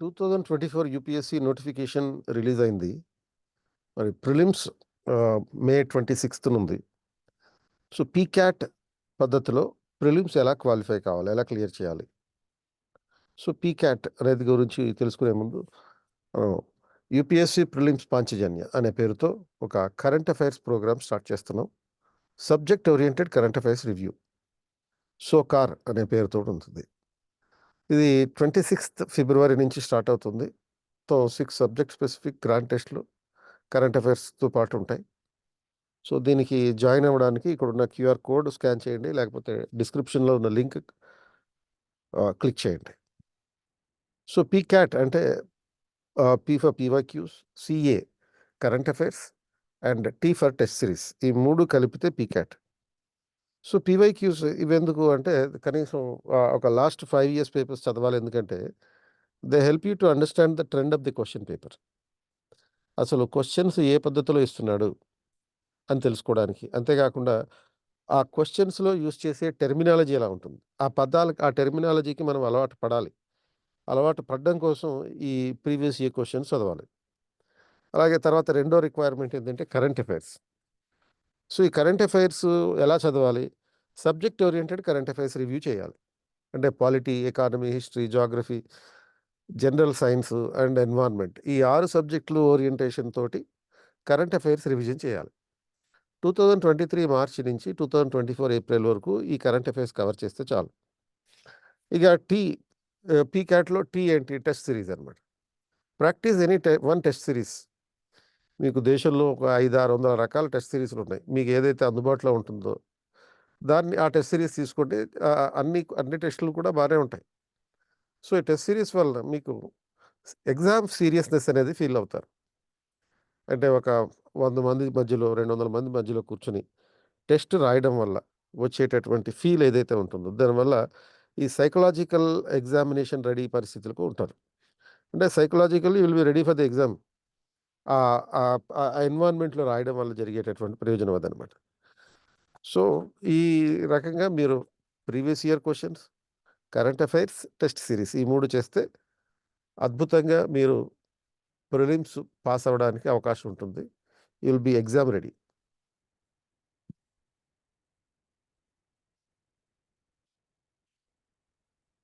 2024 UPSC notification release అయింది. మరి prelims మే 26థ్ ఉంది. సో పీక్యాట్ పద్ధతిలో ప్రిలిమ్స్ ఎలా క్వాలిఫై కావాలి, ఎలా క్లియర్ చేయాలి? సో పీక్యాట్ అనేది గురించి తెలుసుకునే ముందు యూపీఎస్సీ ప్రిలిమ్స్ పాంచజన్య అనే పేరుతో ఒక కరెంట్ అఫైర్స్ ప్రోగ్రామ్ స్టార్ట్ చేస్తున్నాం. Subject oriented current affairs review, సోకార్ అనే పేరుతో ఉంటుంది. ఇది 26th ఫిబ్రవరి నుంచి స్టార్ట్ అవుతుంది. 6 సబ్జెక్ట్ స్పెసిఫిక్ గ్రాండ్ టెస్ట్లు కరెంట్ అఫైర్స్తో పాటు ఉంటాయి. సో దీనికి జాయిన్ అవ్వడానికి ఇక్కడ ఉన్న క్యూఆర్ కోడ్ స్కాన్ చేయండి, లేకపోతే డిస్క్రిప్షన్లో ఉన్న లింక్ క్లిక్ చేయండి. సో పీక్యాట్ అంటే P for PYQs, CA current affairs and tea for test series, ఈ 3 కలిపితే పీక్యాట్. సో పీవైక్యూస్ ఇవెందుకు అంటే కనీసం ఒక లాస్ట్ 5 years పేపర్స్ చదవాలి. ఎందుకంటే they help you to understand the trend of the question paper. అసలు క్వశ్చన్స్ ఏ పద్ధతిలో ఇస్తున్నాడు అని తెలుసుకోవడానికి. అంతేకాకుండా ఆ క్వశ్చన్స్లో యూజ్ చేసే టెర్మినాలజీ ఎలా ఉంటుంది, ఆ పదాలకు ఆ టెర్మినాలజీకి మనం అలవాటు పడాలి. అలవాటు పడడం కోసం ఈ ప్రీవియస్ ఇయర్ క్వశ్చన్స్ చదవాలి. అలాగే తర్వాత రెండో రిక్వైర్మెంట్ ఏంటంటే కరెంట్ అఫైర్స్. సో ఈ కరెంట్ అఫైర్స్ ఎలా చదవాలి? Subject oriented current affairs review చేయాలి. అంటే polity, economy, history, geography, general science and environment, ఈ 6 సబ్జెక్టులు ఓరియంటేషన్ తోటి కరెంట్ అఫైర్స్ రివిజన్ చేయాలి. 2023 మార్చి నుంచి 2024 ఏప్రిల్ వరకు ఈ కరెంట్ అఫైర్స్ కవర్ చేస్తే చాలు. ఇక పీక్యాట్లో టీ ఏంటి? టెస్ట్ సిరీస్ అనమాట. Practice any one test series. మీకు దేశంలో ఒక 500-600 రకాల టెస్ట్ సిరీస్లు ఉన్నాయి. మీకు ఏదైతే అందుబాటులో ఉంటుందో దాన్ని ఆ టెస్ట్ సిరీస్ తీసుకోండి. అన్ని టెస్టులు కూడా బాగానే ఉంటాయి. సో ఈ టెస్ట్ సిరీస్ వల్ల మీకు ఎగ్జామ్ సీరియస్నెస్ అనేది ఫీల్ అవుతారు. అంటే ఒక 100 మంది మధ్యలో, 200 మంది మధ్యలో కూర్చొని టెస్ట్ రాయడం వల్ల వచ్చేటటువంటి ఫీల్ ఏదైతే ఉంటుందో దానివల్ల ఈ సైకలాజికల్ ఎగ్జామినేషన్ రెడీ పరిస్థితులకు ఉంటారు. అంటే psychologically will be ready for the exam. ఆ ఎన్వైర్న్మెంట్లో రాయడం వల్ల జరిగేటటువంటి ప్రయోజనం అదనమాట. సో ఈ రకంగా మీరు previous year questions, current affairs, test series, ఈ 3 చేస్తే అద్భుతంగా మీరు ప్రిలిమ్స్ పాస్ అవ్వడానికి అవకాశం ఉంటుంది. You will be exam ready.